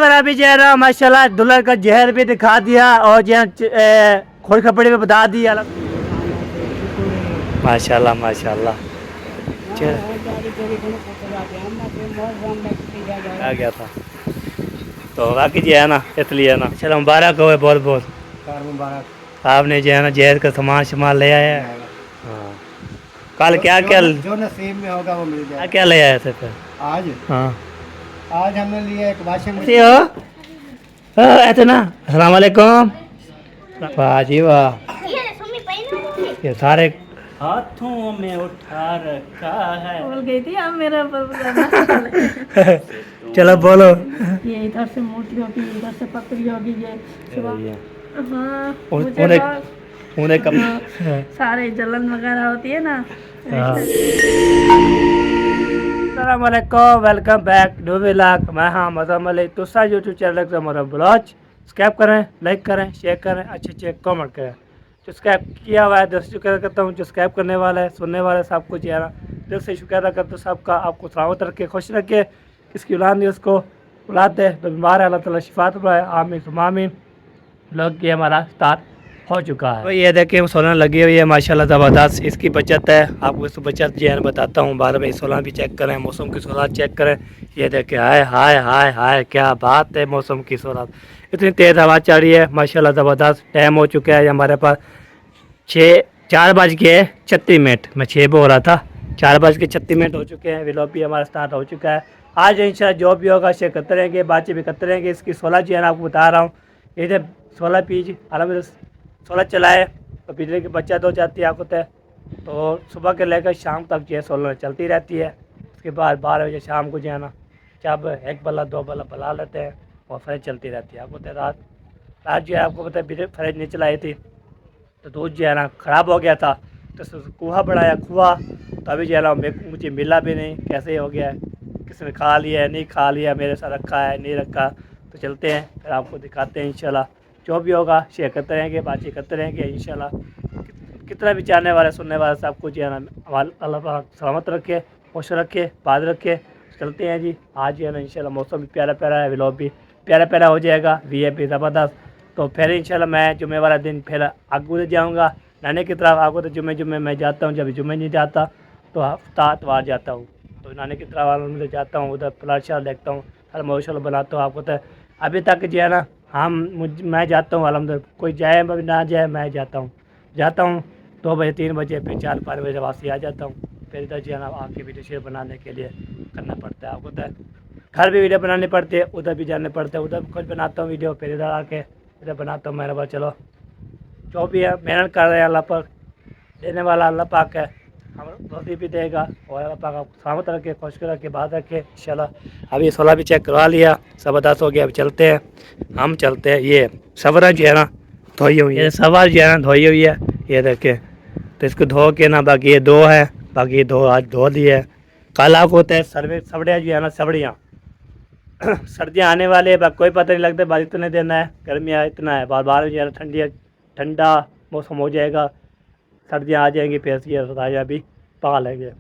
वाला भी जो है ना माशाल्लाह दुल्हन का जहर भी दिखा दिया और जो है खोल खपड़े में बता दिया माशाल्लाह माशाल्लाह। आ गया था तो बाकी जो है ना इसलिए ना चलो मुबारक हो बहुत बहुत मुबारक। आपने जो है ना जहर का सामान शमान ले आया है। हाँ कल क्या क्या जो नसीब में होगा वो मिल क्या जाएगा। क्या ले आए थे फिर आज हाँ आज हमने लिया एक वाशिंग कैसे मशीन। हो ऐसे ना अस्सलाम वालेकुम वाह जी वाह ये सारे हाथों में उठा रखा है बोल गई थी अब मेरा चलो बोलो ये इधर से मूर्ति होगी, इधर से पतरी होगी, ये सुबह हाँ मुझे उन्हें बहुत उन्हें कब हाँ, सारे जलन वगैरह होती है ना। अस्सलाम वालेकुम वेलकम बैक न्यू व्लॉग। मैं हाँ मज़म अली तुसा यूट्यूब चैनल से हमारा ब्लॉग सब्सक्राइब करें, लाइक करें, शेयर करें, अच्छे अच्छे कमेंट करें। जो सब्सक्राइब किया हुआ है दिल से शुक्र करता हूँ, जो सब्सक्राइब करने वाला है सुनने वाला है सब कुछ यार दिल से शुक्र अदा करता हूँ। सबका आपको सलामत रखे, खुश रखे, किसकी औलाद नहीं उसको औलाद दे, तो बीमार है अल्लाह ताला शिफात पाए, आमीन सुम्मा आमीन। लोग ये हमारा स्टार्ट हो चुका है। तो ये देखिए सोलर लगी हुई है माशाल्लाह ज़बरदस्त, इसकी बचत है। आपको इस बचत जो है बताता हूँ बाद में। सोलर भी चेक करें, मौसम की सोलर चेक करें। ये देखिए हाय हाय हाय हाय क्या बात है, मौसम की सोलर इतनी तेज़ हवा चल रही है माशाल्लाह ज़बरदस्त। टाइम हो चुका है हमारे पास 4:36। मैं 6 बोल रहा था, 4:36 हो चुके हैं। व्लॉग भी हमारा स्टार्ट हो चुका है। आज इंशाल्लाह जो भी होगा शेयर करते रहेंगे, बातचीत भी करते रहेंगे। इसकी सोलर जो है ना आपको बता रहा हूँ, इधर 16 पीज अलग 16 चलाए तो बिजली की बचत हो जाती है आपको तय। तो सुबह के लेकर शाम तक जो है सोलर चलती रहती है। उसके बाद 12 बजे शाम को जो है ना जब एक बल्ला दो बल्ला बला लेते हैं और फ्रिज चलती रहती है आपको तय। रात रात जो है आपको पता है फ्रिज नहीं चलाई थी तो दूध जो है ना ख़राब हो गया था, तो कुआ बढ़ाया कुआ, तो अभी जो है ना मुझे मिला भी नहीं, कैसे हो गया है, किसने खा लिया है नहीं खा लिया, मेरे साथ रखा है नहीं रखा। तो चलते हैं फिर आपको दिखाते हैं इंशाल्लाह। जो भी होगा शेयर करते रहेंगे, बातचीत करते रहेंगे इंशाल्लाह। कितना भी चाहने वाले सुनने वाले सब कुछ जो है ना अल्लाह पाक सलामत रखे, खुश रखे, बात रखे। चलते हैं जी। आज जो है ना इंशाल्लाह मौसम भी प्यारा प्यारा है, व्लॉग भी प्यारा प्यारा हो जाएगा, वी भी ज़बरदस्त। तो फिर इंशाल्लाह मैं जुम्मे वाला दिन फिर आगू जाऊँगा नानी की तरफ। आपको तो जुम्मे मैं जाता हूँ, जब जुम्मे नहीं जाता तो हफ्ता इतवार जाता हूँ, तो नानी की तरफ वाले जाता हूँ, उधर प्लाट शाल देखता हूँ, हर मौसल बनाता हूँ। आपको तो अभी तक जो है ना मैं जाता हूँ अलहमदुलिल्लाह, कोई जाए ना जाए मैं जाता हूँ 2 बजे 3 बजे, फिर 4-5 बजे वापसी आ जाता हूँ। फिर इधर जो है ना आके वीडियो शेयर बनाने के लिए करना पड़ता है आपको तो। घर भी वीडियो बनानी पड़ती है, उधर भी जाने पड़ते हैं, उधर खुद बनाता हूँ वीडियो, फिर इधर आके इधर बनाता हूँ। मेरे पास चलो जो भी है मेहनत कर रहे हैं, अल्लाह पाक देने वाला अल्लाह पाक है, हम रोटी भी देगा और अल्लाह पाक आपको सलामत रखे, खुश रखे, बात रखे इंशाल्लाह। अभी 16 भी चेक करवा लिया, ज़बरदस्त हो गया। अभी चलते हैं, हम चलते हैं। ये सवरा जो है ना धोई हुई है, सवार जो है ना धोई हुई है, ये देखे। तो इसको धो के ना बाकी ये 2 है, बाकी 2 आज धो दिए। कल आपको होता है सवड़िया जो है ना सवड़ियाँ सर्दियाँ आने वाले हैं, कोई पता नहीं लगता बारिश इतने देना है, गर्मियाँ इतना है, बार बार जो है ठंडी ठंडा मौसम हो जाएगा, सर्दियाँ आ जाएंगी, फिर ये रजाइयाँ भी पा लेंगे।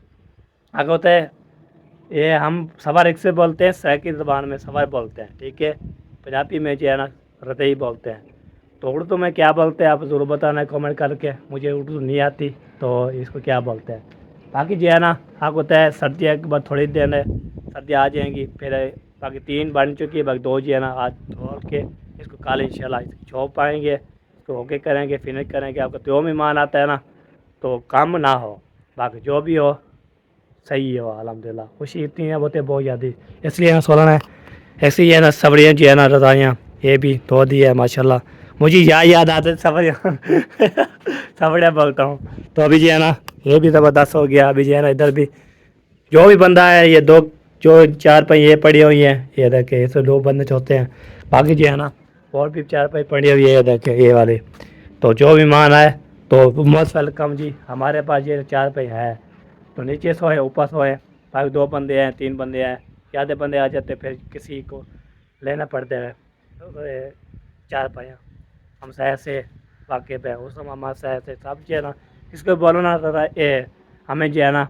आगे होता है ये हम सवार एक से बोलते हैं, सह की ज़बान में सवार बोलते हैं, ठीक है। पंजाबी में जो है ना रतई बोलते हैं। तो उर्दू में क्या बोलते हैं आप ज़रूर बताना कमेंट करके, मुझे उर्दू नहीं आती तो इसको क्या बोलते हैं। बाकी जो है ना आपको होता है सर्दियाँ के बाद थोड़ी देर है सर्दियाँ आ जाएंगी, फिर बाकी 3 बन चुकी है, बाकी 2 जो है ना आज धो के इसको कल इंशाल्लाह छोप पाएंगे, इसको होके करेंगे, फिनिश करेंगे। आपका जो मेहमान आता है ना तो कम ना हो, बाकी जो भी हो सही हो अल्हम्दुलिल्लाह। खुशी इतनी है बोते बहुत ज़्यादा, इसलिए ना सोलना है। ऐसे ही है ना सवड़ियाँ जो है ना रजाइयाँ ये भी धो दी है माशाल्लाह। मुझे याद आते सवड़ियाँ सवड़ियाँ बोलता हूँ। तो अभी जो है ना ये भी ज़बरदस्त हो गया। अभी जो है ना इधर भी जो भी बंदा है, ये 2 जो 4 पाई ये पड़ी हुई हैं, ये देखे इसे 2 बंदे होते हैं। बाकी जो है ना और भी 4 पाई पड़ी हुई है, ये देखे ये वाले। तो जो भी मान आए तो मोस्ट वेलकम जी, हमारे पास ये 4 पाई है, तो नीचे सोए ऊपर सोए। बाकी 2 बंदे हैं 3 बंदे हैं, ज़्यादा बंदे आ जाते फिर किसी को लेना पड़ता है। तो ये 4 पाइयाँ हम शहर से वाकिफ़ है, उस हमारे शहर से सब जो है ना इसको बोलो ना ये हमें जो है ना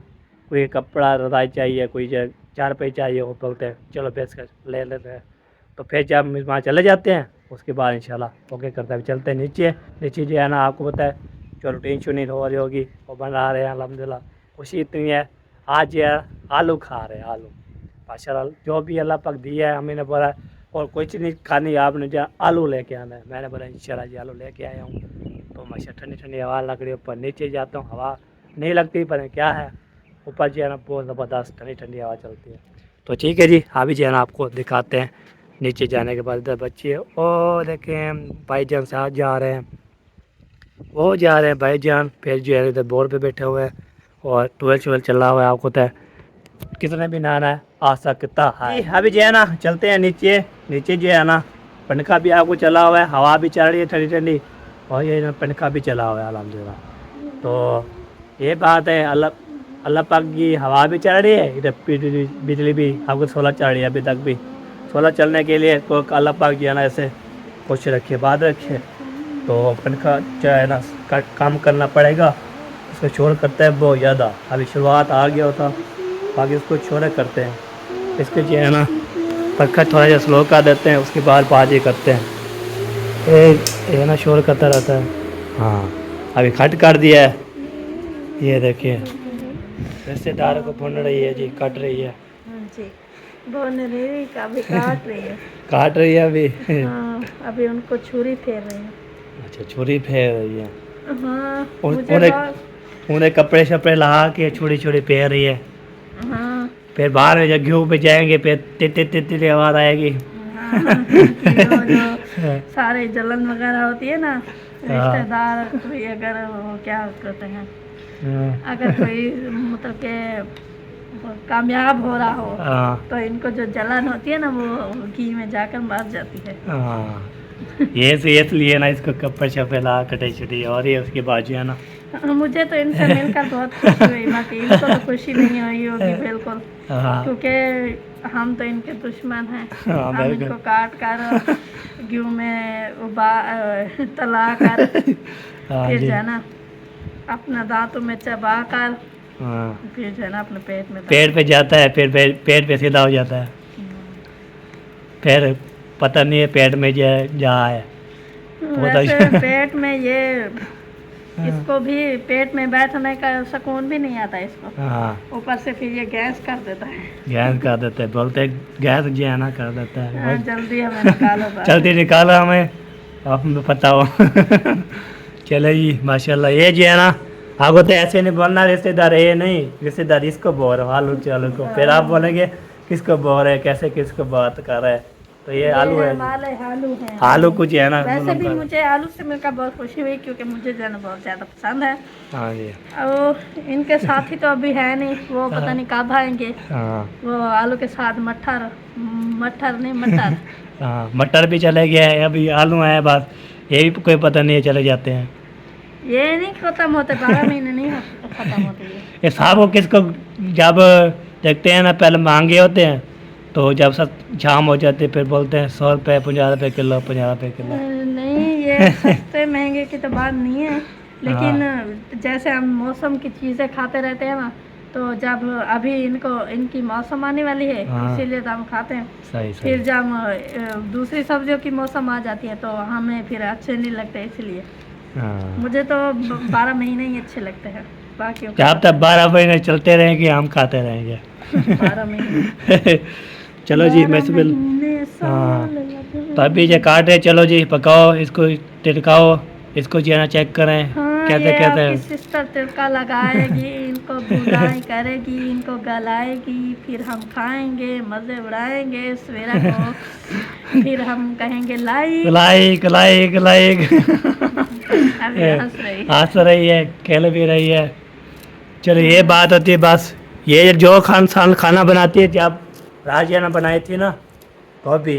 कोई कपड़ा रजाई चाहिए, कोई जो 4 पाई चाहिए, वो बोलते हैं चलो बेच कर ले लेते हैं। तो फिर जब हम वहाँ चले जाते हैं उसके बाद इंशाल्लाह ओके करते हैं। चलते हैं नीचे। नीचे जो है ना आपको पता है जो रूटीन शुटीन हो रही होगी वो बना रहे हैं अल्हम्दुलिल्लाह। खुशी इतनी है आज जो है आलू खा रहे हैं आलू माशाल्लाह जो भी अल्लाह पाक दिया है। हमें ने बोला और कुछ नहीं खानी आपने जो आलू लेके आना है। मैंने बोला इंशाल्लाह जी आलू लेके आया हूँ। तो माशा ठंडी ठंडी हवा लग रही है ऊपर। नीचे जाता हूँ हवा नहीं लगती पर क्या है ऊपर जो है ना बहुत ज़बरदस्त ठंडी ठंडी हवा चलती है। तो ठीक है जी अभी जो है ना आपको दिखाते हैं नीचे जाने के बाद। इधर बच्चे और देखें भाईजान साथ जा रहे हैं वो जा रहे हैं भाईजान। फिर जो है इधर बोर्ड पे बैठे हुए हैं और 12 चल रहा हुआ है। आपको पता है कितने भी नहाना है आ सकता है। अभी जो है ना चलते हैं नीचे। नीचे जो है ना पंखा भी आपको चला हुआ है हवा भी चल रही है ठंडी ठंडी और ये ना पंखा भी चला हुआ है अल्हम्दुलिल्लाह। तो ये बात है अल्लाह पाक की हवा भी चल रही है इधर बिजली भी आपको 16 चल रही है अभी तक भी। 16 चलने के लिए तो अल्लाह पाक जो है ना ऐसे कुछ रखे बाद रखे तो पंखा जो है ना काम करना पड़ेगा। इसको शोर करता है बहुत ज़्यादा। अभी शुरुआत आ गया होता बाकी इसको शोर करते हैं। इसके जो है ना पंखा थोड़ा सा स्लो कर देते हैं उसके बाद बाजी करते हैं। ये ना शोर करता रहता है। हाँ अभी खट कर दिया है ये देखिए रिश्तेदारों को भून रही है जी कट रही है जी बोन रही अभी काट रही है काट रही है अभी। हाँ अभी उनको छुरी फेर रही है। अच्छा छुरी फेर रही है। हाँ उन्हें कपड़े शपड़े लगा के छुरी छुरी फेर रही है। हाँ फिर बाहर में जब घी पे जाएंगे फिर टिट आवाज़ आएगी। जो सारे जलन वगैरह होती है ना रिश्तेदार कोई अगर वो क्या कहते हैं अगर कोई मतलब के कामयाब हो रहा हो तो इनको जो जलन होती है ना वो घी में जाकर मर जाती है। ये इसलिए ना इसको कपड़े शपड़े ला कटे छुटी और ये उसकी बाजू है ना। मुझे तो इनसे मिलकर बहुत खुशी हुई बाकी इनको तो खुशी नहीं हुई होगी बिल्कुल क्योंकि हम तो इनके दुश्मन हैं। हम इनको काट कर घी में तला कर फिर जो है ना अपना दांतों में चबा कर फिर जो है ना अपने पेट पे जाता है। फिर पेट पे सीधा हो जाता है। फिर पता नहीं है पेट में जा है वैसे पेट में ये इसको भी पेट में बैठने का सुकून भी नहीं आता इसको। ऊपर से फिर ये गैस कर देता है। गैस कर देता है बोलते गैस जो है ना कर देता है। जल्दी हमें निकालो जल्दी निकालो हमें आपको पता हो। चलो जी माशाल्लाह ये जो है ना आपको तो ऐसे नहीं बोलना रिश्तेदार ये नहीं रिश्तेदार इसको बोल रहे हो आलू चालू को। फिर आप बोलेंगे किसको बोल रहे कैसे किसको बात कर रहे हैं। तो ये आलू है आलू कुछ है ना। वैसे भी मुझे आलू से मिलकर बहुत खुशी हुई क्योंकि मुझे जो है ना बहुत ज़्यादा पसंद है। हाँ जी और इनके साथी तो अभी है नहीं वो पता नहीं कब आएंगे। वो आलू के साथ मटर नहीं मटर मटर भी चले गया है अभी आलू है बस ये भी कोई पता नहीं है चले जाते हैं। ये नहीं खत्म होते 12 महीने नहीं खत्म होते ये साहब को किसको जब देखते हैं ना पहले महंगे होते हैं तो जब सब शाम हो जाते फिर बोलते हैं 100 रुपये 50 रुपये किलो 50 रुपये किलो। नहीं ये सस्ते महंगे की तो बात नहीं है लेकिन जैसे हम मौसम की चीज़ें खाते रहते हैं ना तो जब अभी इनकी मौसम आने वाली है इसीलिए तो हम खाते हैं। सही। फिर जब दूसरी सब्जियों की मौसम आ जाती है तो हमें फिर अच्छे नहीं लगते इसलिए। मुझे तो 12 महीने ही अच्छे लगते हैं बाकी जब तक 12 महीने चलते रहेंगे हम खाते रहेंगे। 12 महीने चलो जी मैं तो अभी जो काट रहे चलो जी पकाओ इसको तिड़काओ इसको जो है ना चेक करें। कहते हैं सिस्टर तिड़का लगाएगी इनको भुनाई करेगी इनको गलाएगी फिर हम खाएंगे मज़े उड़ाएंगे सवेरा को फिर हम कहेंगे लाइक लाइक लाइक लाइक। हंस रही है खेल भी रही है। चलो ये बात होती है बस ये जो खाना बनाती है जब राजिया बनाई थी ना तो भी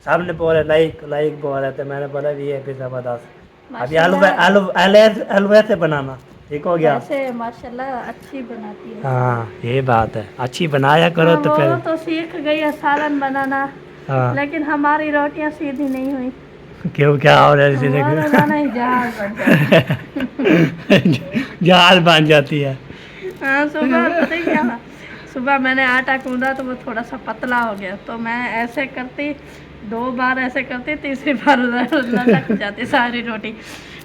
सामने बोले लाइक लाइक बोल रहे थे। मैंने बोला भी ये भी ज़बरदस्त। अभी आलू ऐसे बनाना ठीक हो गया। ऐसे माशाल्लाह अच्छी बनाती है। हाँ ये बात है अच्छी बनाया करो। तो फिर तो सीख गई है सालन बनाना। लेकिन हमारी रोटियां सीधी नहीं हुई। क्यों क्या हो रहा है जहाज बन जाती है। हाँ सुबह पता ही क्या सुबह मैंने आटा गूंदा तो वो थोड़ा सा पतला हो गया तो मैं ऐसे करती 2 बार ऐसे करते, तीसरी बार लटक जाती सारी रोटी,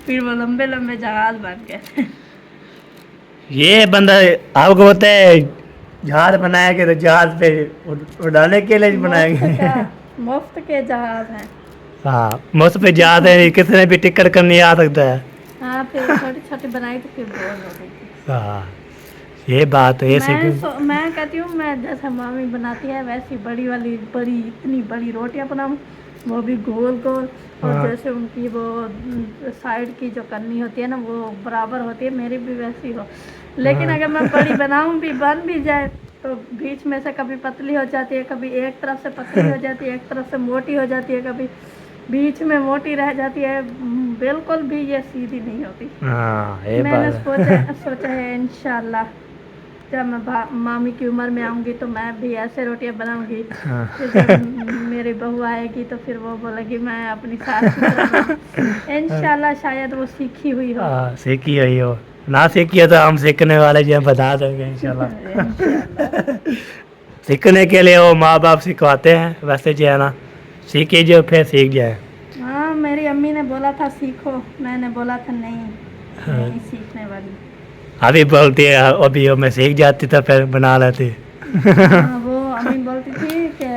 फिर वो लंबे लंबे जहाज बन गए। ये बंदा आपको होता है जहाज बनाया कि तो जहाज पे उड़ाने के लिए बनाएंगे। मुफ्त के जहाज हैं। हाँ मुझ पे जहाज है, किसी भी टिकट करनी आ सकता है। हाँ फिर छोटी छोटी बनाई तो फिर बोर हो गई थी। हाँ ये बात है, ये मैं कहती हूँ मैं जैसे मामी बनाती है वैसी बड़ी वाली बड़ी इतनी बड़ी रोटियां बनाऊँ, वो भी गोल गोल, और हाँ। जैसे उनकी वो साइड की जो करनी होती है ना वो बराबर होती है, मेरी भी वैसी हो। लेकिन हाँ। अगर मैं बड़ी बनाऊँ भी बन भी जाए तो बीच में से कभी पतली हो जाती है, कभी एक तरफ से पतली हो जाती है, एक तरफ से मोटी हो जाती है, कभी बीच में मोटी रह जाती है, बिल्कुल भी ये सीधी नहीं होती। हाँ ये मैंने बात है। सोचा है इंशाल्लाह जब मैं मामी की उम्र में आऊँगी तो मैं भी ऐसे रोटियां बनाऊंगी। हाँ। फिर जब मेरी बहू आएगी तो फिर वो बोलेगी मैं अपनी सास की तरह बनाऊं। इंशाल्लाह शायद वो सीखी हुई हो। हाँ सीखी हुई हो, ना सीखी है तो हम सीखने वाले जो है बता देंगे इंशाल्लाह। इंशाल्लाह। सीखने के लिए वो माँ बाप सिखवाते हैं, वैसे जो है ना सीखे जो फिर सीख जाए। हाँ मेरी अम्मी ने बोला था सीखो, मैंने बोला था नहीं, हाँ। नहीं सीखने वाली। अभी बोलती है अभी मैं सीख जाती तो फिर बना लेती। हाँ, वो अम्मी बोलती थी कि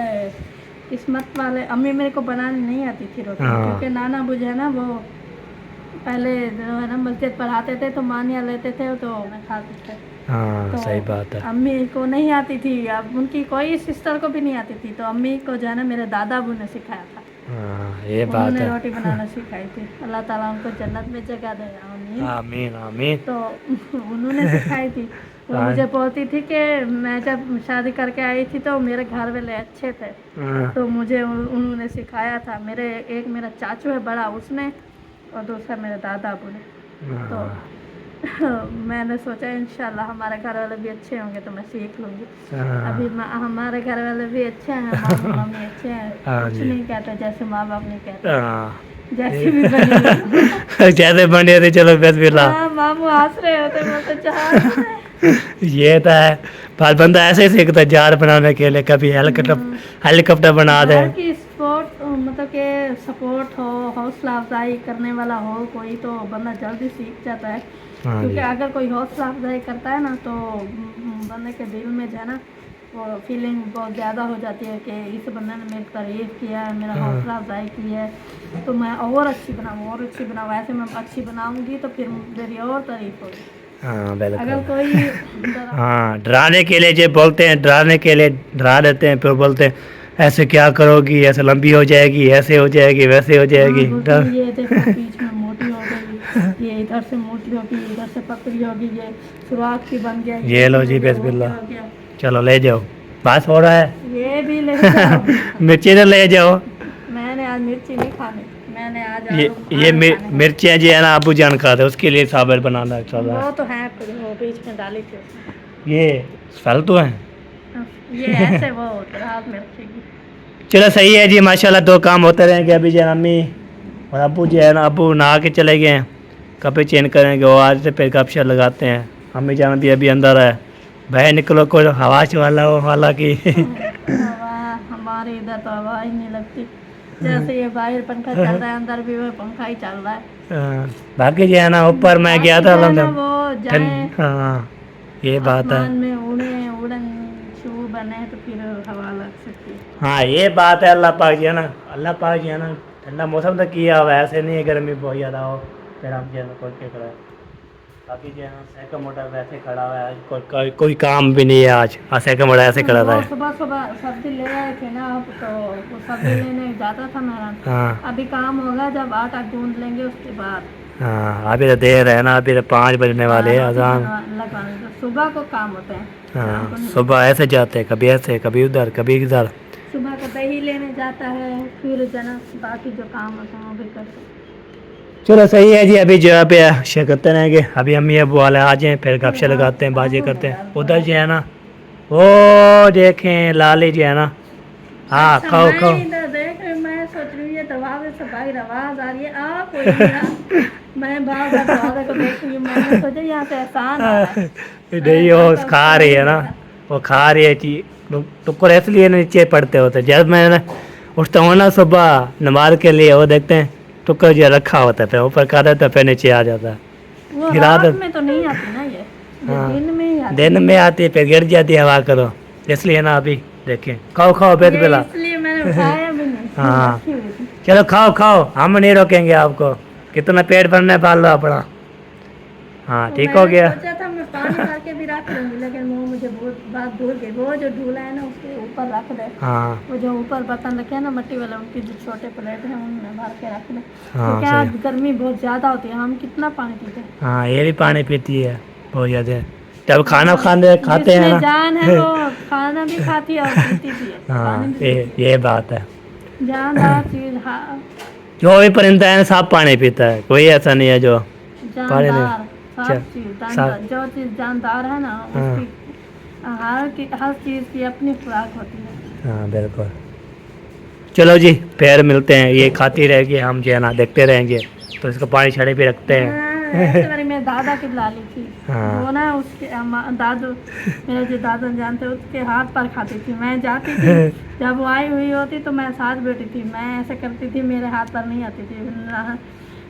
किस्मत वाले, अम्मी मेरे को बनानी नहीं आती थी रोटी, हाँ। क्योंकि नाना बुझे ना वो पहले जो है ना मस्जिद पढ़ाते थे तो मानिया लेते थे तो मैं खाते थे। हाँ तो सही बात है। अम्मी को नहीं आती थी, अब उनकी कोई सिस्टर को भी नहीं आती थी, तो अम्मी को जो है ना मेरे दादा अबू ने सिखाया था। हाँ ये बात उन्होंने है। रोटी बनाना सिखाई थी, अल्लाह ताला उनको जन्नत में जगह दे, आमीन। आमीन आमीन। तो उन्होंने सिखाई थी। वो हाँ। मुझे बोलती थी कि मैं जब शादी करके आई थी तो मेरे घर वाले अच्छे थे, हाँ। तो मुझे उन्होंने सिखाया था। एक मेरा चाचू है बड़ा, उसने, और दूसरा मेरे दादा अबू ने। तो हाँ। मैंने सोचा इंशाल्लाह हमारे घर वाले भी अच्छे होंगे तो मैं सीख लूँगी। हाँ। अभी हमारे घर वाले भी अच्छे हैं, मामी मम्मी अच्छे हैं, हाँ कुछ जी। नहीं कहते, जैसे माँ बाप नहीं कहते, हाँ। जैसी भी बनी। जैसे बने थे चलो बिस्मिल्लाह। हाँ मामू हंस रहे होते, बोलते जहाज। ये तो है, पर बंदा ऐसे ही सीखता है जहाज बनाने के लिए, कभी हेलीकॉप्टर बना दे। घर की सपोर्ट मतलब के सपोर्ट हो, हौसला अफजाई करने वाला हो कोई, तो बंदा जल्दी सीख जाता है। हाँ क्योंकि जी। अगर कोई हौसला अफजाई करता है ना तो बंदे के दिल में जो है ना वो फीलिंग बहुत ज़्यादा हो जाती है कि इस बंदे ने मेरी तारीफ़ किया है, मेरा हाँ। हौसला अफजाई की है, तो मैं और अच्छी बनाऊँ और अच्छी बनाऊँ, ऐसे मैं अच्छी बनाऊँगी तो फिर मेरी और तारीफ़ होगी। हाँ अगर बिल्कुल। कोई हाँ डराने के लिए जो बोलते हैं, डराने के लिए डरा देते हैं, फिर बोलते हैं ऐसे क्या करोगी, ऐसे लंबी हो जाएगी, ऐसे हो जाएगी, वैसे हो जाएगी। हाँ, बोलती ये देखो बीच में मोटी हो गई, ये इधर से मोटी होगी, इधर से पतली होगी, ये सुराख की बन गया, ये लो जी हो गया, वो बिस्मिल्लाह। हो गया। चलो ले जाओ, बस हो रहा है। ये भी ले जाओ। मिर्ची तो ले जाओ। मैंने आज मिर्ची नहीं खानी, मैंने आज ये आलू बुखारे खाने हैं। मिर्चियाँ जो है ना अबू जान खाते हैं, उसके लिए साबर बनाना चल रहा वो है। तो है, फिर वो बीच में डाली थी उसमें। ये फल तो है। ये ऐसे वो रात मिर्ची की। चलो सही है जी, माशाल्लाह दो काम होते रहेंगे। अभी जो है अम्मी और अबू जो है ना, अबू नहा के चले गए हैं, कपड़े चेंज करेंगे, वो आज से फिर कपशा लगाते हैं। अम्मी जान भी अभी अंदर है, बाहर निकलो कोई हवा वाला हो वाला की। हवा हमारे इधर तो हवा ही नहीं लगती, जैसे ये बाहर पंखा चल रहा है अंदर भी वो पंखा ही चल रहा है। बाकी जो है ना ऊपर मैं गया था बाकी जो है ना, लंदन। वो जाए हाँ ये बात है। आसमान में उड़न शू बने तो फिर हवा लग सकती है। हाँ ये बात है। अल्लाह पाक जी है ना, अल्लाह पाक जी है ना ठंडा मौसम तो किया हुआ है, ऐसे नहीं है गर्मी बहुत ज़्यादा हो फिर हम जो है ना खोल के खड़ा है। बाकी जो है ना सैका मोटा वैसे खड़ा हुआ है, कोई काम भी नहीं है आज। सैका मोटा ऐसे खड़ा था। सुबह सुबह सब्जी ले आए थे ना, अब तो वो सब्जी लेने जाता था मेरा। हाँ अभी काम होगा जब आटा गूंद लेंगे उसके बाद। हाँ अभी तो देर है ना, अभी तो 5 बजने वाले हैं अजान। लगवाने तो सुबह को काम होते हैं। हाँ सुबह ऐसे जाते हैं, कभी ऐसे कभी उधर कभी इधर। सुबह को दही लेने जाता है, फिर जना बाकी जो काम होता है वो भी करते हैं। चलो सही है जी। अभी जो है पे शेयर करते रहेंगे, अभी अम्मी अबू वाले आ जाएँ फिर गपशे लगाते हैं, बातें करते हैं। उधर जो है ना वो देखें लाली जो है ना। हाँ अच्छा, खाओ मैं खाओ। इधर देख रही हूँ, मैं सोच रही हूँ ये दरवाजे से बाहर आवाज आ रही है, आ कोई नहीं रहा। मैं बाहर दरवाजे को देख रही हूँ, मैंने सोचा यहाँ से एहसान आ रहा है। नहीं वो खा रही है ना, वो खा रही है चीज, टुकड़ इसलिए नीचे पड़ते होते। जब मैं उठता हूँ ना सुबह नमाज के लिए, वो देखते हैं टुक्कर जो रखा होता है, फिर ऊपर कर देता है, फिर नीचे आ जाता है। वो गिरा रात दो। में तो नहीं आती ना ये हाँ। दिन में ही आती दिन में आती है, फिर गिर जाती है हवा करो, इसलिए ना अभी देखें। खाओ खाओ पेट ये पिला। इसलिए मैंने उठाया भी नहीं। हाँ। रखी हुई थी। चलो खाओ खाओ, हम नहीं रोकेंगे आपको, कितना पेट भरना पाल लो अपना। हाँ तो ठीक हो मैंने गया। सोचा था मैं पानी भर के भी रख लूंगी, लेकिन वो मुझे बहुत बात भूल गई। वो जो ढूला है ना उसके ऊपर रख दे। हाँ वो जो ऊपर बर्तन रखे हैं ना मट्टी वाले, उनकी जो छोटे प्लेट हैं उनमें भर के रख दे। हाँ, तो क्या सही। गर्मी बहुत ज़्यादा होती है, हम कितना पानी पीते हैं। हाँ ये भी पानी पीती है बहुत ज़्यादा, जब खाना खाते हैं जिसमें ना। जान है वो खाना भी खाती है और पीती भी है। हाँ पानी भी पीती ये बात है। है। जानदार चीज़, हाँ, जो भी परिंदा है सब पानी पीता है, कोई ऐसा नहीं है जो पानी नहीं। जानदार सब चल, चीज़ सब। जानदार, जो चीज़ जानदार है ना हाँ। उसकी हर चीज़ की अपनी खुराक होती है। हाँ बिल्कुल। चलो जी फिर मिलते हैं, ये खाती रहेगी, हम जो है ना देखते रहेंगे, तो इसको पानी छड़े पे रखते हैं। हाँ, ऐसे बारी मेरे दादा की बुला ली थी। हाँ। वो ना उसके दादू, मेरे जो दादा जानते उसके हाथ पर खाती थी। मैं जाती थी जब वो आई हुई होती तो मैं साथ बैठी थी, मैं ऐसे करती थी, मेरे हाथ पर नहीं आती थी।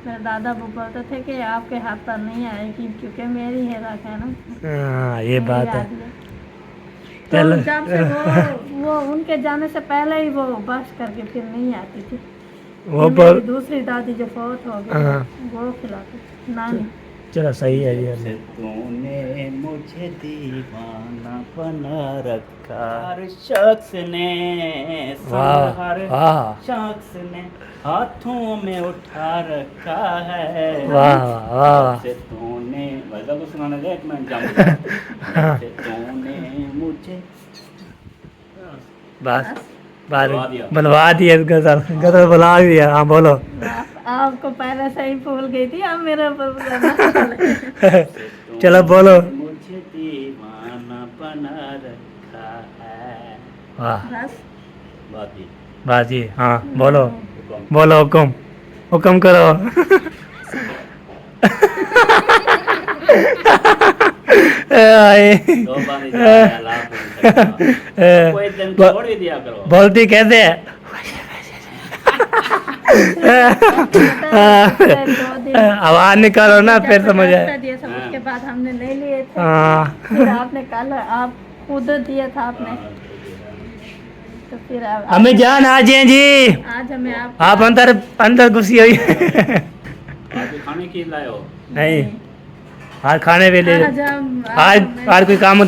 मेरे दादा वो बोलते थे कि आपके हाथ पर नहीं आएगी क्योंकि मेरी है रख है ना। हाँ ये मेरी बात है। आदि तो चलो। जब से वो उनके जाने से पहले ही वो बस करके फिर नहीं आती थी। वो ये पर मेरी दूसरी दादी जो फौत हो गई हाँ। वो खिलाती नानी। चलो सही है जी। से तूने मुझे दीवाना बना रखा, हर शख्स ने वाह हर वाह शख्स ने हाथों में उठा रखा है। वाह वाह। से तूने वैसा तो सुनाने दे, एक मिनट जाऊँ। से तूने मुझे बस बुलवा दिया। बुलवा दिया, गजल बुला दिया। हाँ बोलो। आपको पहले से ही भूल गई थी, अब मेरे ऊपर बुलाना। चलो बोलो। मुझे दीवाना बना रखा है। वाह बस बाती बाजी। हाँ बोलो बोलो, हुक्म हुक्म करो। आए। दो बार ही जाया, लाभ नहीं सकता। कोई दिन छोड़ भी दिया करो। बोलती कैसे है? आवाज निकालो ना, फिर समझ आए। दिए सब उसके बाद हमने ले लिए थे। हाँ फिर आपने कल आप खुद दिया था आपने, तो फिर हमें जान आ जाए जी, आज हमें आप अंदर अंदर घुसी हुई। आज खाने की लाए हो? नहीं आज खाने भी ले। आज हम आज कोई काम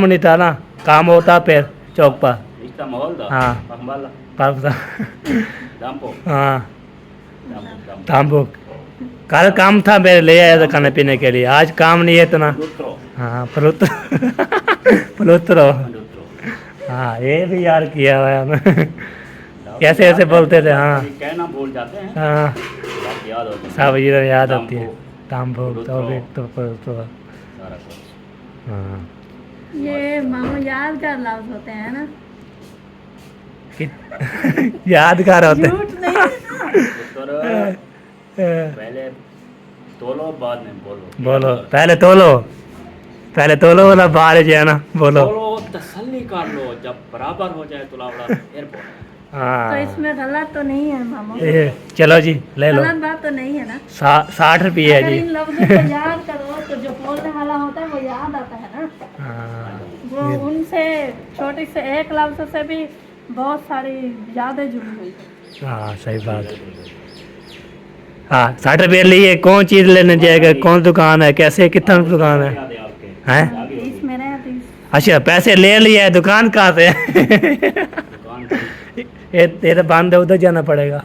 नहीं था ना, काम होता फिर चौक पर। इसका माहौल था। हाँ। पखंबाला पापा। दाम्पो हाँ दाम्पो तांबू, कल काम था मेरे, ले आया था खाने पीने के लिए, आज काम नहीं है इतना। लुत्रो हाँ पलुत्रो। पलुत्रो। लुत्रो हाँ ये भी यार किया हुआ है हमें। कैसे ऐसे बोलते थे। हाँ कहना भूल जाते हैं, हाँ बात याद होती है। सब इधर याद आती है। तांबू पलुत्रो, तो पलुत्रो। सारा कुछ। हाँ ये मामा यादगार लफ्ज होते हैं ना, यादगार होते हैं। झूठ नहीं है। लुत्रो पहले तोलो, बाद में बोलो। बोलो पहले तोलो वाला बाहर जो है ना बोलो। बोलो, तसल्ली कर लो, जब बराबर हो जाए तुलावड़ा फिर बोलो। तो हाँ इसमें गलत तो नहीं है मामा, ये चलो जी ले लो। गलत बात तो नहीं है ना। 60 रुपये है अगर जी। इन लफ्जों को याद करो तो जो बोलने वाला होता है वो याद आता है ना। हाँ वो उनसे छोटी से एक लफ्ज से भी बहुत सारी यादें जुड़ी हुई है। हाँ सही बात है। हाँ 60 रुपये लिए कौन चीज़ लेने जाएगा, कौन दुकान है, कैसे कितना दुकान है? याद है आपके? हैं? 30 मेरे हैं 30। अच्छा पैसे ले लिए है, दुकान कहाँ से? दुकान की ये तेरा बंद है, उधर जाना पड़ेगा।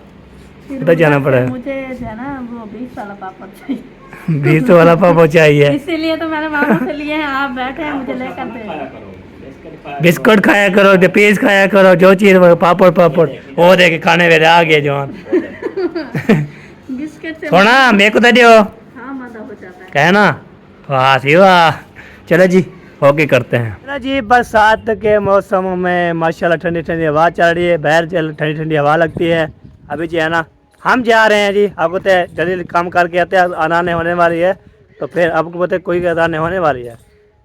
फिर उधर जाना उधर से पड़ेगा। मुझे जो है ना वो 20 वाला पापड़ चाहिए। 20 वाला पापड़ चाहिए। इसीलिए तो मैंने मामा से लिए हैं, आप बैठे हैं मुझे लेकर दे। खाया करो, बिस्किट खाया बिस्कुट खाया करो, जो पीस खाया करो, जो चीज़ पापड़ वो दे के खाने मेरे आ गए जवान। बिस्किट से सोना मेरे को दे दियो, हाँ मजा हो जाता है। कहना। वाह सी वाह। चलो जी ओके करते हैं। चलो जी बरसात के मौसम में माशाल्लाह ठंडी ठंडी हवा चल रही है, बाहर ठंडी ठंडी हवा लगती है। अभी जो है ना हम जा रहे हैं जी, आपको तो जल्दी काम करके आते हैं, अनाने होने वाली है, तो फिर आपको पता है कोई अदाने होने वाली है,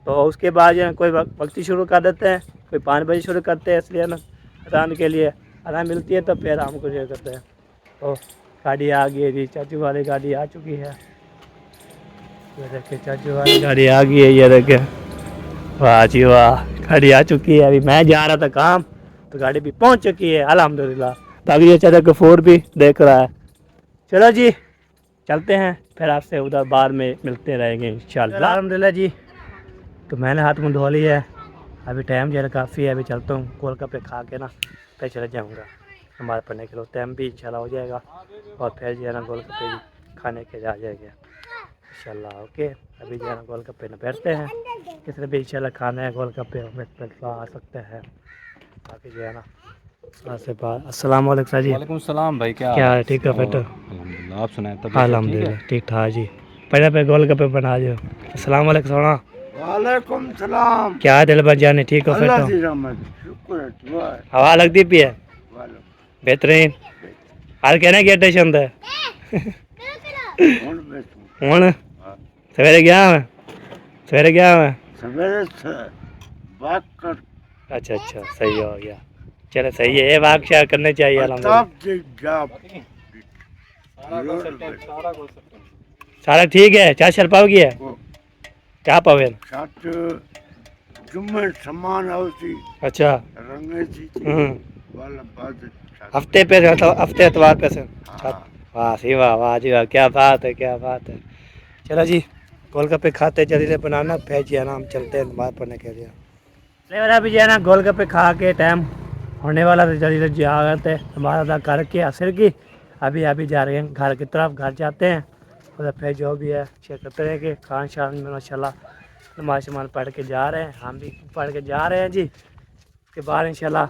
तो उसके बाद जो है कोई वक्ती शुरू कर देते हैं, कोई 5 बजे शुरू करते हैं, इसलिए ना अदान के लिए आराम मिलती है तो फिर हम कुछ ये करते हैं। तो गाड़ी आ गई है जी, चाचू वाली गाड़ी आ चुकी है। ये देखिए चाचू वाली गाड़ी आ गई है, ये देखिए। वाह जी वाह, गाड़ी आ चुकी है। अभी मैं जा रहा था काम तो गाड़ी भी पहुंच चुकी है अल्हम्दुलिल्लाह। तो अभी ये चाचा को फोर भी देख रहा है। चलो जी चलते हैं, फिर आपसे उधर बार में मिलते रहेंगे इंशाल्लाह। अल्हम्दुलिल्लाह जी, तो मैंने हाथ मुँह धो लिया है। अभी टाइम जो है काफ़ी है, अभी चलता हूँ गोलगप्पे खा के ना फिर चले जाऊँगा हमारे पढ़ने के लिए। टाइम भी इंशाल्लाह हो जाएगा और फिर जो है ना गोलगप्पे भी खाने के आ जाएंगे इंशाल्लाह। ओके, अभी जो है ना गोलगप्पे न बैठते हैं, किसी ने भी इंशाल्लाह खाना है गोलगप्पे हमें आ सकते हैं। बाकी जो है ना से बात। अस्सलाम वालेकुम सर जी। वालेकुम सलाम भाई, क्या क्या हाल है? ठीक है बेटा, अल्हम्दुलिल्लाह। आप सुनाएं, तबीयत सब ठीक है? अल्हम्दुलिल्लाह ठीक ठाक जी। पहले पे गोलगप्पे बना दो। अस्सलाम वालेकुम सोना। वालेकुम सलाम। क्या है दिल जाने, ठीक हो अल्लाह फिर? की रहमत, शुक्र है, दुआ है। हवा लगती पी है वालो, बेहतरीन। हाल कहने की स्टेशन है हुण बैठो। हूँ सवेरे गया मैं, सवेरे गया मैं। सवेरे से बात कर अच्छा अच्छा, सही हो गया। चलो सही है, ये वाक शेयर करने चाहिए अल्हम्दुलिल्लाह। तब जी जाप सारा ठीक है। चाय शर पाओगी है क्या पावे? साथ जुम्मे समान आवती अच्छा रंगे थी वाला बात हफ्ते पे हफ्ते एतवार पे से। हाँ। वाह सी वाह, वाह जी वाह, क्या बात है, क्या बात है। चलो जी गोलगप्पे खाते जल्दी बनाना, फिर जी है ना हम चलते हैं बात पढ़ने के लिए। ले वाला भी जो है ना गोलगप्पे खा के टाइम होने वाला तो जल्दी जल्दी आ गए थे हमारा था घर के असर की। अभी अभी जा रहे हैं घर की तरफ, घर जाते हैं उधर फिर जो भी है शेयर करते रहेंगे। खान शान में माशाल्लाह नमाज शमाज पढ़ के जा रहे हैं, हम भी पढ़ के जा रहे हैं जी। उसके बाद इंशाल्लाह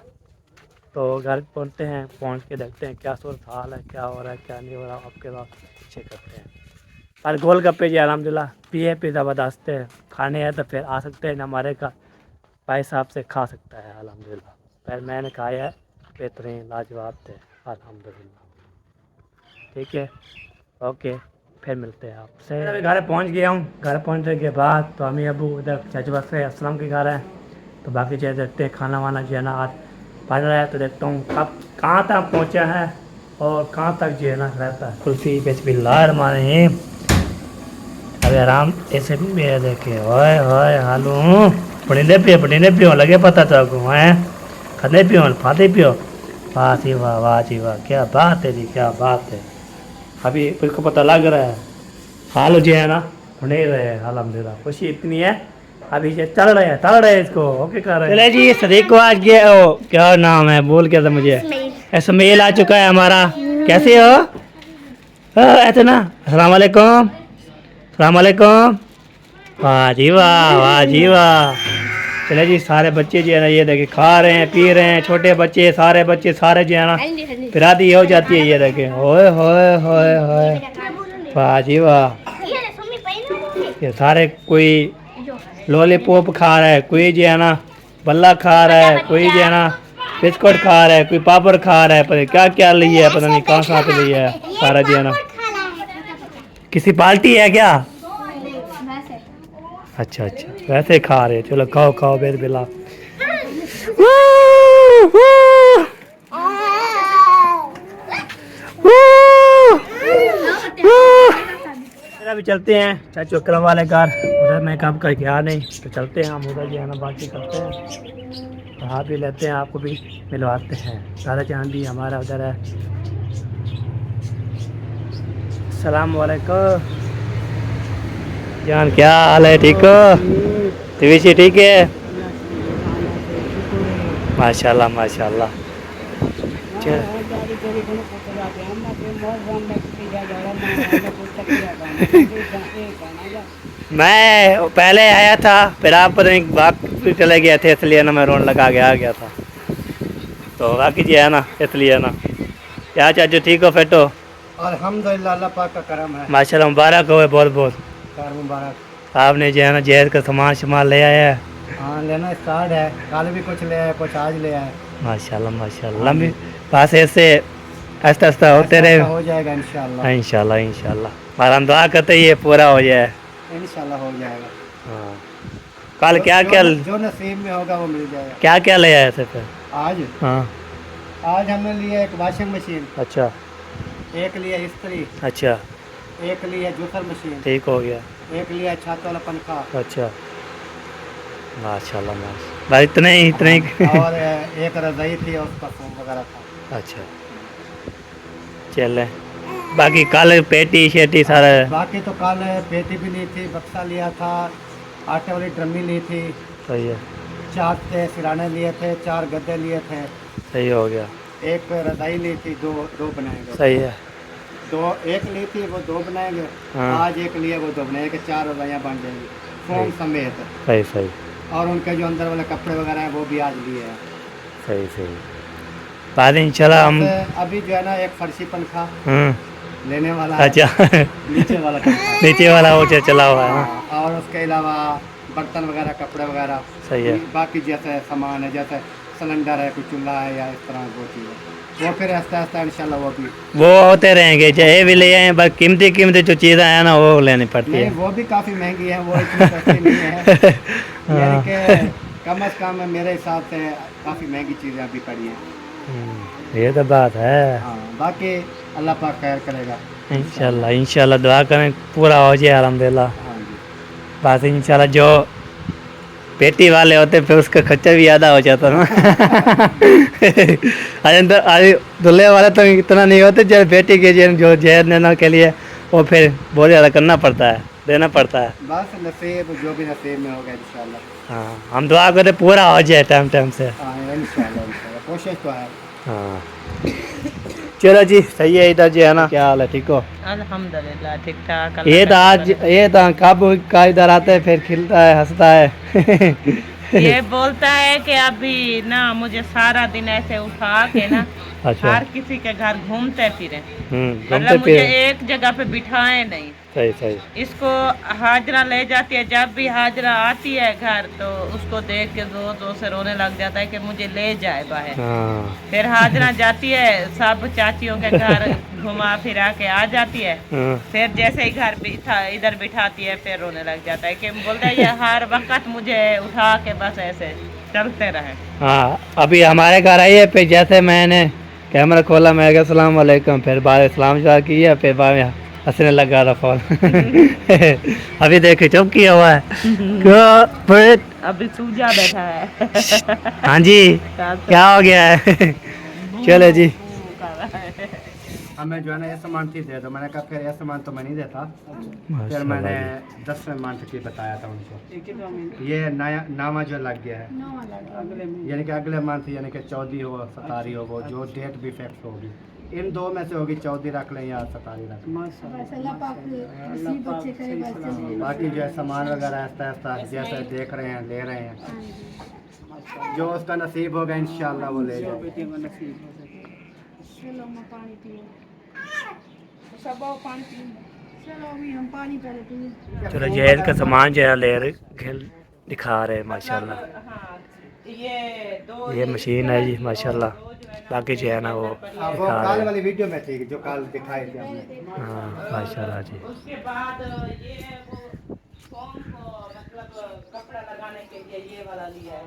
तो घर पहुँचते हैं, पहुँच के देखते हैं क्या सूरत हाल है, क्या हो रहा है क्या नहीं हो रहा, आपके साथ चेक करते हैं। पर गोलगप्पे जी अल्हम्दुलिल्लाह पिए पे ज़बरदस्त है, खाने हैं तो फिर आ सकते हैं, हमारे का भाई साहब से खा सकता है अल्हम्दुलिल्लाह। फिर मैंने खाया है, बेहतरीन लाजवाब थे अल्हम्दुलिल्लाह। ठीक है, ओके, फिर मिलते हैं आपसे। अभी घर पहुंच गया हूँ, घर पहुंचने के बाद तो अम्मी अबू उधर चाचा से असलम के घर है। तो बाकी चीज़ देखते हैं, खाना वाना जो है ना आज पड़ रहा है तो देखता हूँ कब कहाँ तक पहुँचा है और कहाँ तक जो है ना रहता है। कुल्फ़ी बिस्मिल्लाहिर्रहमानिर्रहीम। अभी आराम ऐसे भी मेरा देखे ओए ओए हालू पढ़ने पियो लगे पता चाहूँ हैं खाने पियो फाते पियो। वाह जी वाह, वाह जी वाह, क्या बात है जी, क्या बात है। अभी इसको पता लग रहा है हाल जो है ना नहीं रहे हैं अल्हम्दुलिल्लाह। खुशी इतनी है अभी ये चल रहे हैं इसको ओके कर रहे हैं। चले जी सदीक को आज गया ओ क्या नाम है बोल क्या था मुझे, इसमेल आ चुका है हमारा। कैसे हो? ऐसे ना अस्सलाम वालेकुम, अस्सलाम वालेकुम। वाह जी वाह, वाह जी वाह। चले जी सारे बच्चे जो है ना ये देखे खा रहे हैं पी रहे हैं, छोटे बच्चे सारे जो है ना फिरादी हो जाती है। ये देखे होए होए होए होए, वाह जी वाह। ये सारे कोई लॉलीपॉप खा रहा है, कोई जो है ना बल्ला खा रहा है, कोई जो है ना बिस्कुट खा रहा है, कोई पापड़ खा रहा है, पता नहीं क्या क्या लिया है, पता नहीं कहाँ कहाँ से लिया है सारा जो है ना। किसी पार्टी है क्या? अच्छा अच्छा वैसे खा रहे, चलो खाओ खाओ बेर बिला। अभी चलते हैं चाचू अकरम वाले घर, उधर मैं काम करके आ नहीं तो चलते हैं हम उधर जो है ना बाकी करते हैं, वहाँ भी लेते हैं, आपको भी मिलवाते हैं। सारा जहान भी हमारा उधर है। अस्सलाम वालेकुम जान, क्या हाल है, ठीक हो? तबीयत ठीक है? माशाल्लाह माशाल्लाह। मैं पहले आया था फिर आप पर एक बात चले गए थे इसलिए ना मैं रोन लगा के आ गया था। तो बाकी जी है ना इसलिए ना। क्या चाचू ठीक हो फिट हो? अल्हम्दुलिल्लाह अल्लाह पाक का करम है। माशाल्लाह मुबारक हो बहुत बहुत। कार मुबारक। आपने जो है ना जहर का सामान शमान ले आया है। हाँ लेना स्टार्ट है, कल भी कुछ ले आए कुछ आज ले आए। माशाल्लाह माशाल्लाह भी पास ऐसे आस्ता आस्ता होते रहे, हो जाएगा इंशाल्लाह। इंशाल्लाह इंशाल्लाह। और हम दुआ करते ये पूरा हो जाए इंशाल्लाह हो जाएगा। हाँ। कल क्या क्या जो नसीब में होगा वो मिल जाएगा। क्या क्या ले आए थे फिर आज हाँ आज हमने लिया एक वॉशिंग मशीन, अच्छा एक लिया इस्त्री, अच्छा, एक लिया जूसर मशीन, ठीक हो गया। एक लिया छत वाला पंखा अच्छा माशाल्लाह माशाल्लाह भाई, इतने ही और एक रजाई थी और उसका फोम वगैरह था। अच्छा चले, बाकी कल पेटी शेटी सारा बाकी तो कल पेटी भी ली थी, बक्सा लिया था, आटे वाली ड्रमी ली थी, सही है, 4 सिराने लिए थे, 4 गद्दे लिए थे, सही हो गया, एक रजाई ली थी, दो बनाएंगे। सही है। एक ली थी वो 2 बनाएंगे, हाँ। आज एक लिए वो 2 बनाएंगे, 4 रजाइयाँ बन जाएंगी फोम समेत। सही सही और उनके जो अंदर वाले कपड़े वगैरह हैं वो भी आज लिए हैं। सही सही। बाद इंशाल्लाह हम अभी जो है ना एक फर्शी पंखा लेने वाला है, अच्छा नीचे वाला पंखा। नीचे वाला वो चला हुआ है ना? और उसके अलावा बर्तन वगैरह, कपड़े वगैरह, सही है। बाकी जैसे सामान है, जैसे सिलेंडर है, कोई चूल्हा है या इस तरह वो चीज़ है, वो फिर आहिस्ता आहिस्ता इंशाल्लाह वो भी वो होते रहेंगे, चाहे भी ले आए, बस कीमती कीमती जो चीज़ें हैं ना वो लेनी पड़ती नहीं, है। वो भी काफ़ी महंगी है, वो इतनी सस्ती नहीं है। यानी कि कम अज़ कम मेरे हिसाब से काफ़ी महंगी चीज़ें अभी पड़ी हैं। ये तो बात है। हाँ, बाकी अल्लाह पाक खैर करेगा इंशाल्लाह इंशाल्लाह दुआ करें पूरा हो जाए अल्हम्दुलिल्लाह। हाँ जी। बस इंशाल्लाह जो पेटी वाले होते फिर उसका खर्चा भी ज़्यादा हो जाता ना। अरे दूल्हे वाले तो इतना नहीं होते, जो बेटी के जो जहर लेने के लिए वो फिर बहुत ज़्यादा करना पड़ता है, देना पड़ता है। बस नसीब जो भी नसीब में होगा इंशाल्लाह। हाँ, हम दुआ करें पूरा हो जाए टाइम टाइम से। हाँ इंशाल्लाह कोशिश तो है। हाँ चलो जी, सही है। इधर जो है ना, क्या हाल है, ठीक हो? अल्हम्दुलिल्लाह ठीक ठाक। ये तो आज ये तो कब का इधर आता है फिर खिलता है, हंसता है। ये बोलता है कि अभी ना मुझे सारा दिन ऐसे उठा के ना अच्छा। हर किसी के घर घूमते फिरे, घूमते मतलब मुझे फिरे। एक जगह पे बिठाए नहीं। सही सही। इसको हाजरा ले जाती है, जब भी हाजरा आती है घर तो उसको देख के जोर जोर से रोने लग जाता है कि मुझे ले जाए बाहर। हाँ फिर हाजरा जाती है, सब चाचियों के घर घुमा फिरा के आ जाती है, हाँ। फिर जैसे ही घर इधर बिठाती है फिर रोने लग जाता है कि बोलता है ये हर वक्त मुझे उठा के बस ऐसे चलते रहे। हाँ, अभी हमारे घर आई है, फिर जैसे मैंने कैमरा खोला मैं कहा अस्सलाम वालेकुम, फिर बाद इस्लाम शाह किया, फिर बाद हंसने लगा रहा फोन। अभी देखे चुप किया हुआ है। क्यों फिर? अभी सूजा बैठा है। हाँ जी, क्या हो गया है? चलो जी। हमें जो है ना ये सामान थी दे दो, मैंने कहा फिर ये सामान तो मैं नहीं देता। फिर मैंने 10वें मंथ की बताया था उनको, ये नया नामा जो लग गया है, यानी कि अगले मंथ, यानी कि 14 हो 17 हो, वो जो डेट भी फिक्स होगी, इन 2 में से होगी, 14 रख लें या 17 रख लें। बाकी जो है सामान वगैरह आहिस्ता आहिस्ता जैसे देख रहे हैं ले रहे हैं, जो उसका नसीब होगा इंशाल्लाह वो ले जाएगा। चलो जहर का सामान जो है ले रहे, दिखा रहे हैं माशाल्लाह। ये मशीन है जी माशाल्लाह। बाकी जो है ना वो वो दिखा काल रहे वाली वीडियो में थी जो काल दिखाई थी हमने। हाँ माशाल्लाह जी। उसके बाद ये वो फॉर्म को मतलब कपड़ा लगाने के लिए ये वाला लिया है,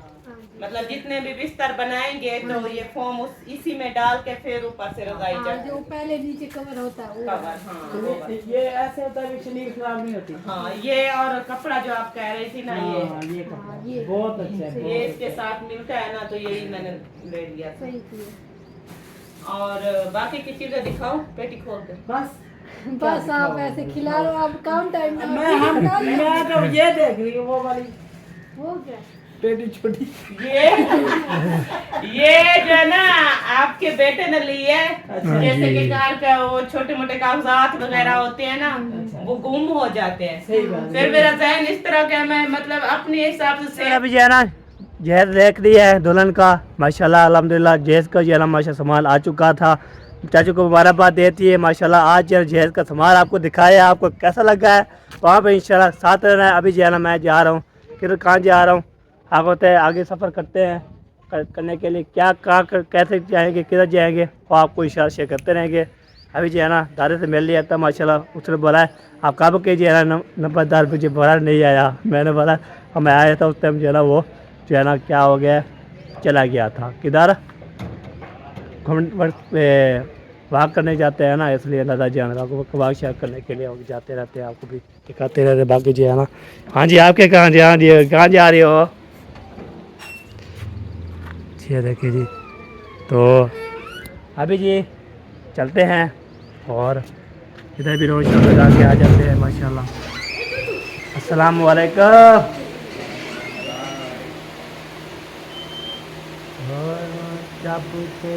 मतलब जितने भी बिस्तर बनाएंगे तो ये फॉर्म इसी में डाल के फिर ऊपर से रजाई जो पहले नीचे कवर होता है वो कवर। हाँ वो वाला। ये ऐसे होता है कि शरीर खराब नहीं होती। हाँ ये और कपड़ा जो आप कह रही थी ना, ये ये बहुत अच्छा है। ये इसके साथ मिलता है ना, तो यही मैंने ले लिया था। सही किया। और बाकी की चीजें दिखाओ, पेटी खोल के। बस आप ऐसे खिला लो, आप काम टाइम में मैं तो ये देख रही हूँ वो वाली वो क्या पेटी छोटी। ये जो है ना आपके बेटे ने ली है, जैसे कि कार का वो छोटे मोटे कागजात वगैरह होते हैं ना, वो गुम हो जाते हैं। फिर मेरा जहन इस तरह का, मैं मतलब अपने हिसाब से अभी जो है ना जहर देख दिया है दुल्हन का माशाल्लाह अल्हम्दुलिल्लाह। जहेज का जो है ना माशा सामान आ चुका था, चाचू को मुबारकबाद देती है माशाल्लाह। आज जो जहेज का सामान आपको दिखाया, आपको कैसा लगा है वहाँ पे इंशाल्लाह साथ रहना है। अभी जो है ना मैं जा रहा हूँ, किधर कहाँ जा रहा हूँ आप होते हैं, आगे सफ़र करते हैं करने के लिए क्या कहाँ कैसे जाएंगे, किधर जाएंगे, वो आपको इंशाल्लाह शेयर करते रहेंगे। अभी जो है ना दादे से मिल लिया था माशाल्लाह, उसने बोला है आप कब के जो है ना नंबरदार मुझे बोला नहीं आया। मैंने बोला मैं आया था उस टाइम जो है ना वो जो है ना क्या हो गया चला गया था, किधर वाक करने जाते हैं ना, इसलिए दादा जी वाक शाक करने के लिए जाते रहते हैं, आपको भी दिखाते रहते हैं। बाकी जी है ना, हाँ जी आपके कहाँ जा रही हो? जी देखिए जी, तो अभी जी चलते हैं और इधर भी रोज लगा के आ जाते हैं माशाल्लाह। अस्सलाम वालेकुम। क्या पूछे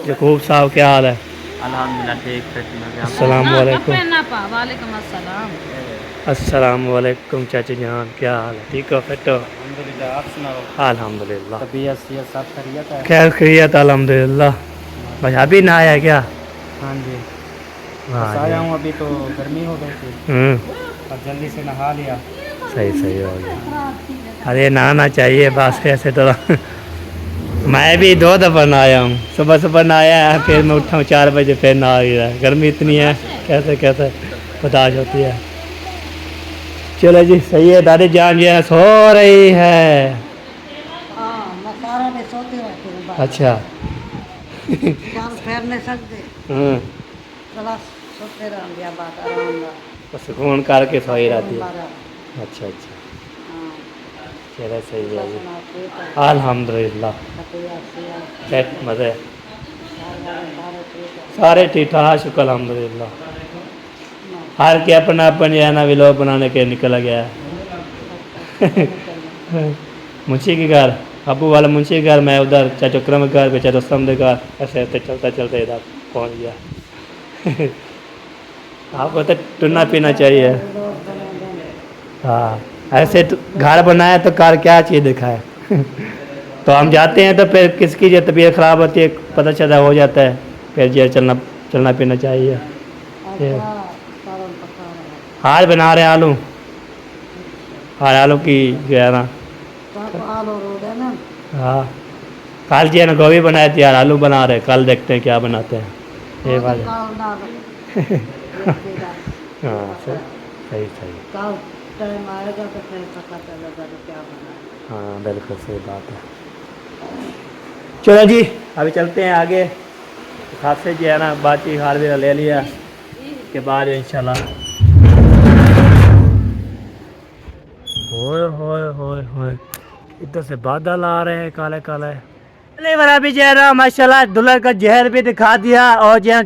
यकूब साहब, क्या हाल है? अल्हम्दुलिल्लाह ठीक है। अस्सलाम वालेकुम। वालेकुम अस्सलाम। अस्सलाम वालेकुम चाचा जान, क्या हाल है? ठीक हो, फिट हो? अल्हम्दुलिल्लाह, आप सुनाओ, अल्हम्दुलिल्लाह, तबीयत सेहत सब खैरियत है? खैर खैरियत अल्हम्दुलिल्लाह। भाई अभी ना आया क्या? हाँ जी, हाँ बस आया जी। हूँ, अभी तो गर्मी हो गई थी और जल्दी से नहा लिया। सही हो गया। अरे नहाना चाहिए बस, ऐसे तो मैं भी 2 दफ़ा नहाया हूँ, सुबह नहाया है, फिर मैं उठा हूँ 4 बजे, फिर नहा गया। गर्मी इतनी है, कैसे कैसे बर्दाश्त होती है। चलो जी सही है, दादी जान जी सो रही है। हाँ मैं सारा में सोती रहती हूँ बस। अच्छा। काम फेर नहीं सकते, हम्म, चला सोते रह गया बात आराम से। तो सुकून करके सोई रहती है। बारह, अच्छा अच्छा, हाँ, चलो सही है जी। सुना ठीक है, अल्हम्दुलिल्लाह, तबीयत सेहत सेट मज़े, सारे ठीक है। सारे ठीक ठाक, शुक्र अल्हम्दुलिल्लाह। हर के अपना अपन जो है ना व्लॉग बनाने के निकल गया है। मुंशी के घर, अबू वाला मुंशी के घर, मैं उधर चाचा अकरम के घर पे, चाचा रस्तम के घर, ऐसे ऐसे चलता चलता इधर पहुंच गया। आपको तो टुनना पीना चाहिए। हाँ, ऐसे तो घर बनाया तो कार क्या चीज़ दिखाए। तो हम जाते हैं तो फिर किसकी जो तबीयत ख़राब होती है पता चला हो जाता है, फिर जो चलना पीना चाहिए। ये हाल बना रहे हैं आलू, और आलू की जो है ना, हाँ कल जो है ना गोभी बनाए थे यार, आलू बना रहे, कल देखते हैं क्या बनाते हैं। ये बात है। हाँ सही। कल टाइम आएगा तो फिर पता चलेगा कि क्या बना। हाँ बिल्कुल सही बात है। चलो जी अभी चलते हैं आगे, खाद से जो है ना बातचीत हाल भी ले लिया, उसके बाद इंशाल्लाह। होए इधर से बादल आ रहे हैं काले काले। चलिए वाला भी जो है ना माशाल्लाह दुल्हन का जहर भी दिखा दिया, और जो है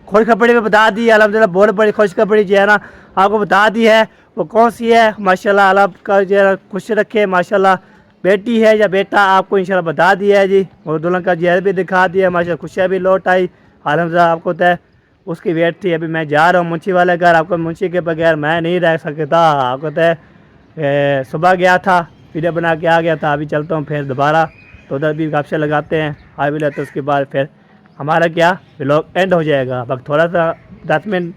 खुशखबरी भी बता दी अल्हम्दुलिल्लाह। बहुत बड़ी खुशखबरी जो है ना आपको बता दी है, वो कौन सी है माशाल्लाह। अल्लाह का जो है खुश रखे माशाल्लाह, बेटी है या बेटा आपको इंशाल्लाह बता दिया है जी। और दुल्हन का जहर भी दिखा दिया माशाल्लाह, खुशियाँ भी लौट आई अल्हम्दुलिल्लाह। आपको तो उसकी वेट थी। अभी मैं जा रहा हूँ मुंशी वाले घर, आपको मुंशी के बगैर मैं नहीं रह सकता। आपको तो सुबह गया था, वीडियो बना के आ गया था, अभी चलता हूँ फिर दोबारा, तो उधर भी गपशप लगाते हैं, आ भी लेते, उसके बाद फिर हमारा क्या व्लॉग एंड हो जाएगा। बस थोड़ा सा 10 मिनट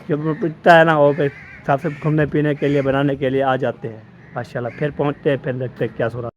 जो पूछता है ना, वो फिर सबसे घूमने पीने के लिए बनाने के लिए आ जाते हैं माशाल्लाह। फिर पहुँचते हैं, फिर देखते हैं क्या हो रहा है।